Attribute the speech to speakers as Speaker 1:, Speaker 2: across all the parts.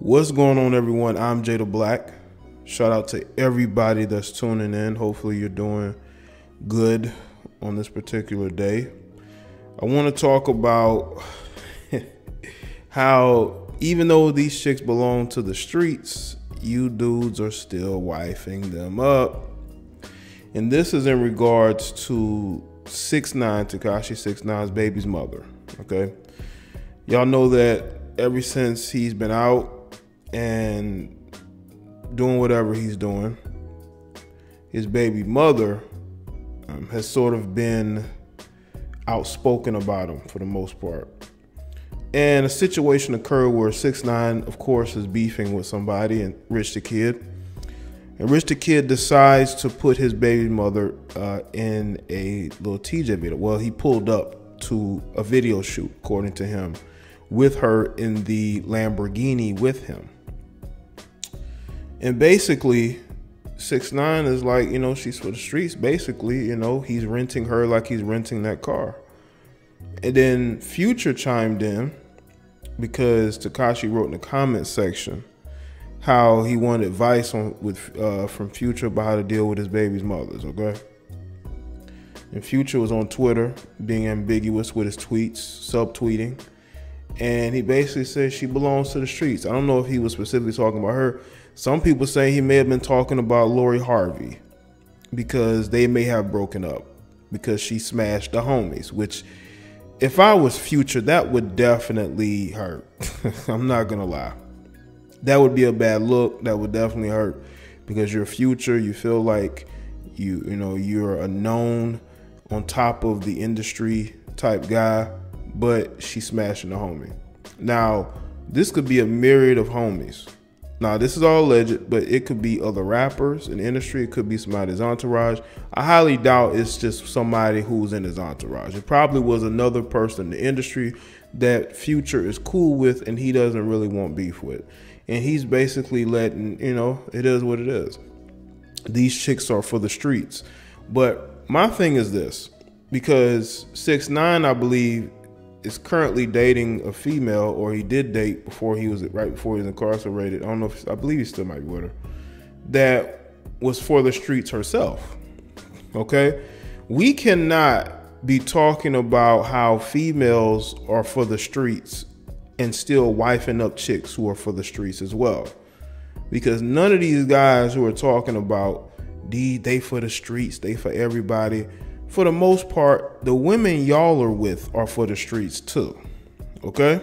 Speaker 1: What's going on, everyone? I'm Jaye the Black. Shout out to everybody that's tuning in. Hopefully you're doing good on this particular day. I want to talk about how even though these chicks belong to the streets, you dudes are still wifing them up. And this is in regards to 6ix9ine, Tekashi 6ix9ine's baby's mother. Okay, y'all know that ever since he's been out and doing whatever he's doing, his baby mother has sort of been outspoken about him for the most part. And a situation occurred where 6ix9ine, of course, is beefing with somebody, and Rich the Kid. And Rich the Kid decides to put his baby mother in a little TJ video. Well, he pulled up to a video shoot, according to him, with her in the Lamborghini with him. And basically, 6ix9ine is like, she's for the streets. Basically, he's renting her like he's renting that car. And then Future chimed in because Tekashi wrote in the comment section how he wanted advice from Future about how to deal with his baby's mothers, okay? And Future was on Twitter being ambiguous with his tweets, subtweeting. And he basically said she belongs to the streets. I don't know if he was specifically talking about her. Some people say he may have been talking about Harvey because they may have broken up because she smashed the homies, which if I was Future, that would definitely hurt. I'm not going to lie. That would be a bad look. That would definitely hurt because you're Future. You feel like you're a known on top of the industry type guy, but she's smashing the homie. Now, this could be a myriad of homies. Now, this is all alleged, but it could be other rappers in the industry. It could be somebody's entourage. I highly doubt it's just somebody who's in his entourage. It probably was another person in the industry that Future is cool with and he doesn't really want beef with. And he's basically letting, it is what it is. These chicks are for the streets. But my thing is this, because 6ix9ine, I believe, is currently dating a female, or he did date right before he was incarcerated. I don't know I believe he still might be with her. That was for the streets herself. Okay, we cannot be talking about how females are for the streets and still wifing up chicks who are for the streets as well, because none of these guys who are talking about they for the streets, they for everybody. For the most part, the women y'all are with are for the streets too, okay?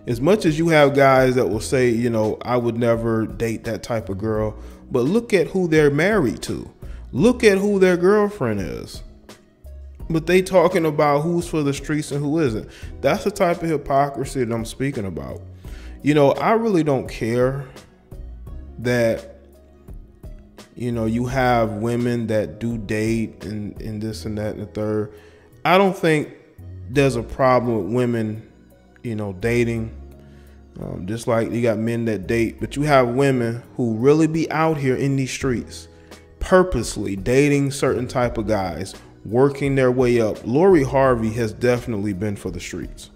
Speaker 1: As much as you have guys that will say, I would never date that type of girl, but look at who they're married to. Look at who their girlfriend is. But they talking about who's for the streets and who isn't. That's the type of hypocrisy that I'm speaking about. I really don't care that you have women that do date and this and that and the third. I don't think there's a problem with women, dating. Just like you got men that date, but you have women who really be out here in these streets, purposely dating certain type of guys, working their way up. Harvey has definitely been for the streets.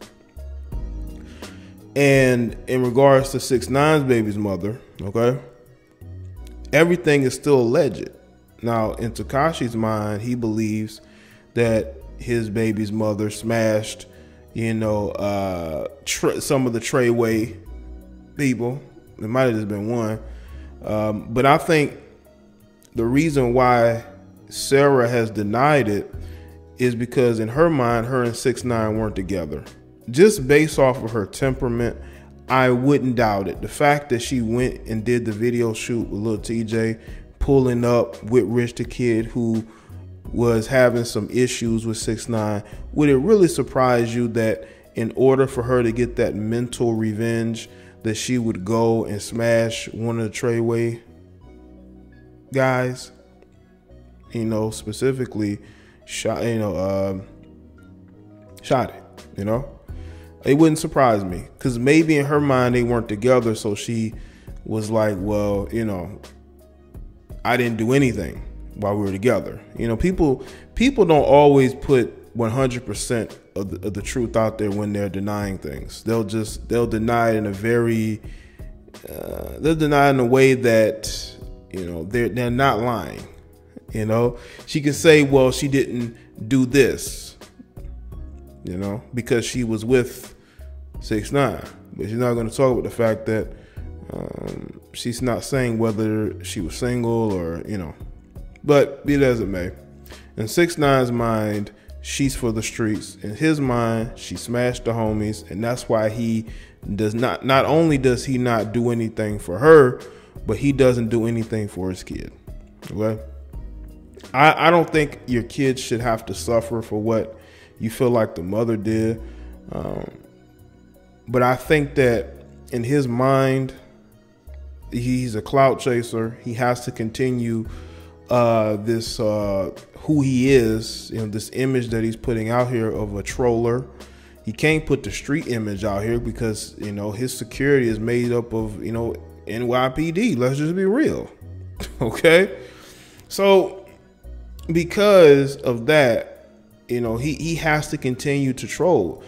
Speaker 1: And in regards to 6ix9ine's baby's mother, okay, everything is still alleged. Now, in Tekashi's mind, he believes that his baby's mother smashed, some of the Treyway people. It might have just been one. But I think the reason why Sara has denied it is because in her mind, her and 6ix9ine weren't together. Just based off of her temperament, I wouldn't doubt it. The fact that she went and did the video shoot with Lil TJ, pulling up with Rich the Kid, who was having some issues with 6ix9ine, would it really surprise you that in order for her to get that mental revenge, that she would go and smash one of the Treyway guys? Specifically shot it, It wouldn't surprise me, because maybe in her mind they weren't together, so she was like, well, I didn't do anything while we were together. People don't always put 100% of the truth out there when they're denying things. They'll deny it in a very they'll deny in a way that, you know, they're not lying. You know, she can say, well, she didn't do this, you know, because she was with 6ix9ine, but she's not going to talk about the fact that she's not saying whether she was single or, you know, but be it as it may. In 6ix9ine's mind, she's for the streets. In his mind, she smashed the homies, and that's why he does not only does he not do anything for her, but he doesn't do anything for his kid. Okay? I don't think your kids should have to suffer for what you feel like the mother did. But I think that in his mind, he's a clout chaser. He has to continue this who he is, you know, this image that he's putting out here of a troller. He can't put the street image out here because, you know, his security is made up of, you know, NYPD. Let's just be real. Okay? So because of that, you know, he has to continue to troll.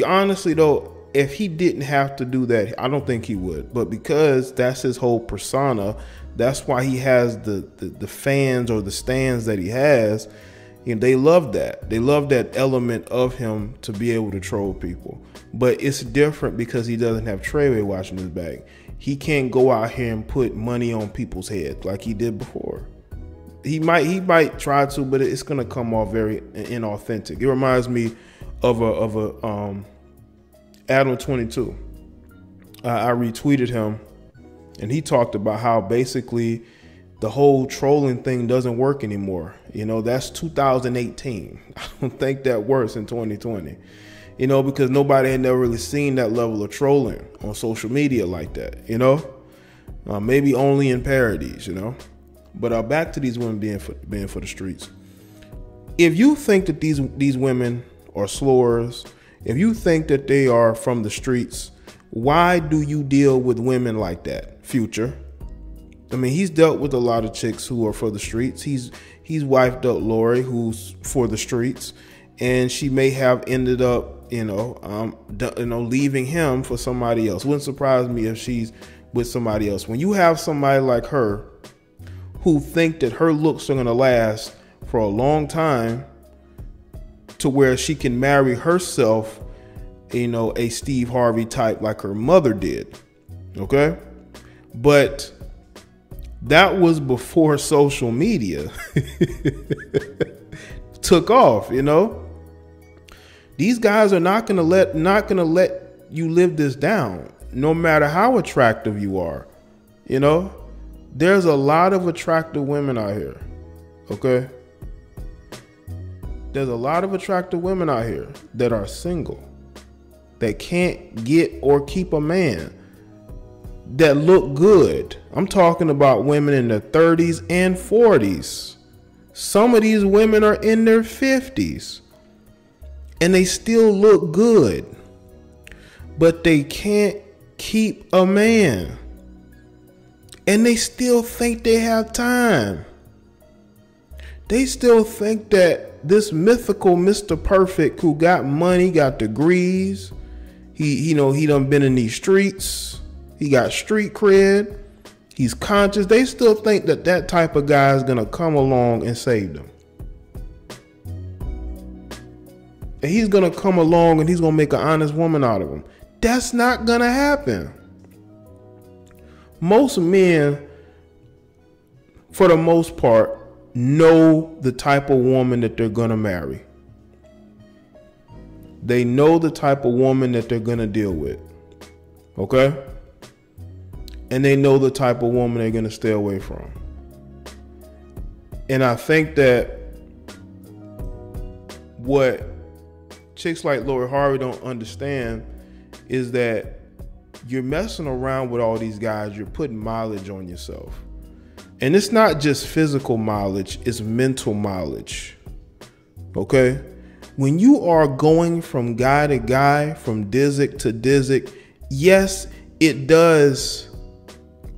Speaker 1: Honestly, though, if he didn't have to do that, I don't think he would. But because that's his whole persona, that's why he has the fans or the stands that he has. You know, they love that. They love that element of him to be able to troll people. But it's different because he doesn't have Treyway watching his back. He can't go out here and put money on people's heads like he did before. He might try to, but it's gonna come off very inauthentic. It reminds me of a Adam 22. I retweeted him, and he talked about how basically the whole trolling thing doesn't work anymore. You know, that's 2018. I don't think that works in 2020. You know, because nobody had never really seen that level of trolling on social media like that. You know, maybe only in parodies. You know. But back to these women being for the streets. If you think that these women are slurs, if you think that they are from the streets, why do you deal with women like that, Future? I mean, he's dealt with a lot of chicks who are for the streets. He's wifed up Lori, who's for the streets, and she may have ended up, leaving him for somebody else. Wouldn't surprise me if she's with somebody else. When you have somebody like her who think that her looks are gonna last for a long time to where she can marry herself, you know, a Steve Harvey type like her mother did, okay? But that was before social media took off, you know? These guys are not gonna let you live this down, no matter how attractive you are, you know? There's a lot of attractive women out here, okay? There's a lot of attractive women out here that are single, that can't get or keep a man, that look good. I'm talking about women in their 30s and 40s. Some of these women are in their 50s, and they still look good, but they can't keep a man. And they still think they have time. They still think that this mythical Mr. Perfect who got money, got degrees, he done been in these streets, he got street cred, he's conscious. They still think that that type of guy is gonna come along and save them. And he's gonna come along and he's gonna make an honest woman out of them. That's not gonna happen. Most men, for the most part, know the type of woman that they're gonna marry. They know the type of woman that they're gonna deal with, okay? And they know the type of woman they're gonna stay away from. And I think that what chicks like Lori Harvey don't understand is that you're messing around with all these guys. You're putting mileage on yourself. And it's not just physical mileage, it's mental mileage. Okay? When you are going from guy to guy, from Dizzick to Dizzick, yes, it does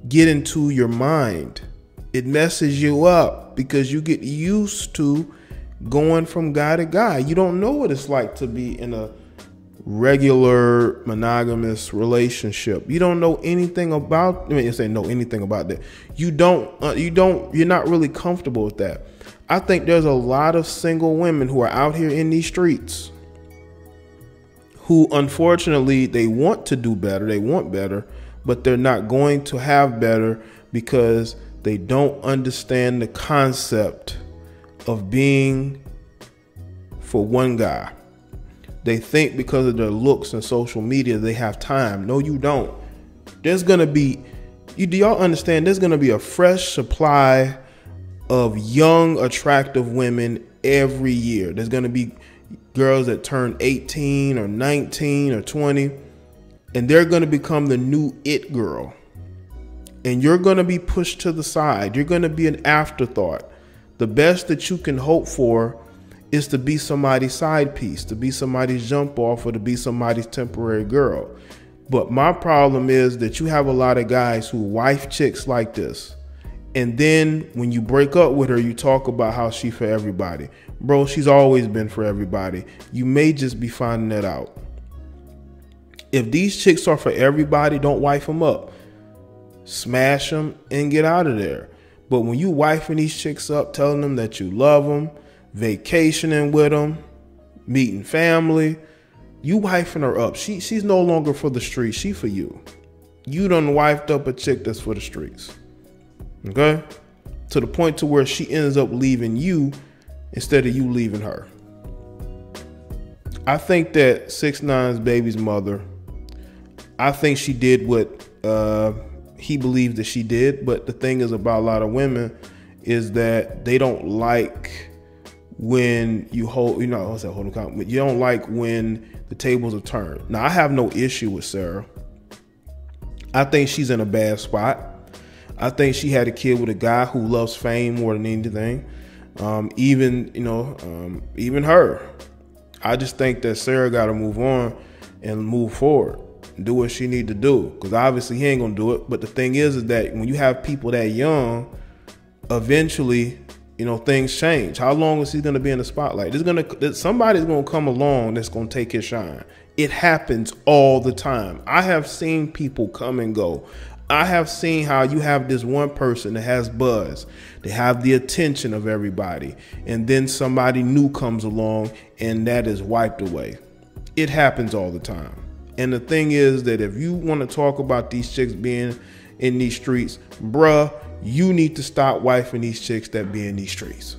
Speaker 1: get into your mind. It messes you up because you get used to going from guy to guy. You don't know what it's like to be in a regular monogamous relationship. You don't know anything about, I mean, you say know anything about that. You're not really comfortable with that. I think there's a lot of single women who are out here in these streets who, unfortunately, they want to do better. They want better, but they're not going to have better because they don't understand the concept of being for one guy. They think because of their looks and social media, they have time. No, you don't. There's going to be, do y'all understand? There's going to be a fresh supply of young, attractive women every year. There's going to be girls that turn 18 or 19 or 20, and they're going to become the new it girl. And you're going to be pushed to the side. You're going to be an afterthought. The best that you can hope for is to be somebody's side piece, to be somebody's jump off, or to be somebody's temporary girl. But my problem is that you have a lot of guys who wife chicks like this. And then when you break up with her, you talk about how she for everybody. Bro, she's always been for everybody. You may just be finding that out. If these chicks are for everybody, don't wife them up. Smash them and get out of there. But when you wifing these chicks up, telling them that you love them, vacationing with them, meeting family, you wifing her up. She's no longer for the streets. She for you. You done wifed up a chick that's for the streets. Okay? To the point to where she ends up leaving you instead of you leaving her. I think that 6ix9ine's baby's mother, I think she did what he believes that she did. But the thing is about a lot of women is that they don't like when you hold, you know, what's that, hold account? But you don't like when the tables are turned. Now, I have no issue with Sara. I think she's in a bad spot. I think she had a kid with a guy who loves fame more than anything. Even her. I just think that Sara got to move on and move forward, do what she need to do. Because obviously he ain't gonna do it. But the thing is that when you have people that young, eventually, things change. How long is he gonna be in the spotlight? Somebody's gonna come along that's gonna take his shine. It happens all the time. I have seen people come and go. I have seen how you have this one person that has buzz. They have the attention of everybody. And then somebody new comes along and that is wiped away. It happens all the time. And the thing is that if you want to talk about these chicks being in these streets, bruh, you need to stop wifing these chicks that be in these streets.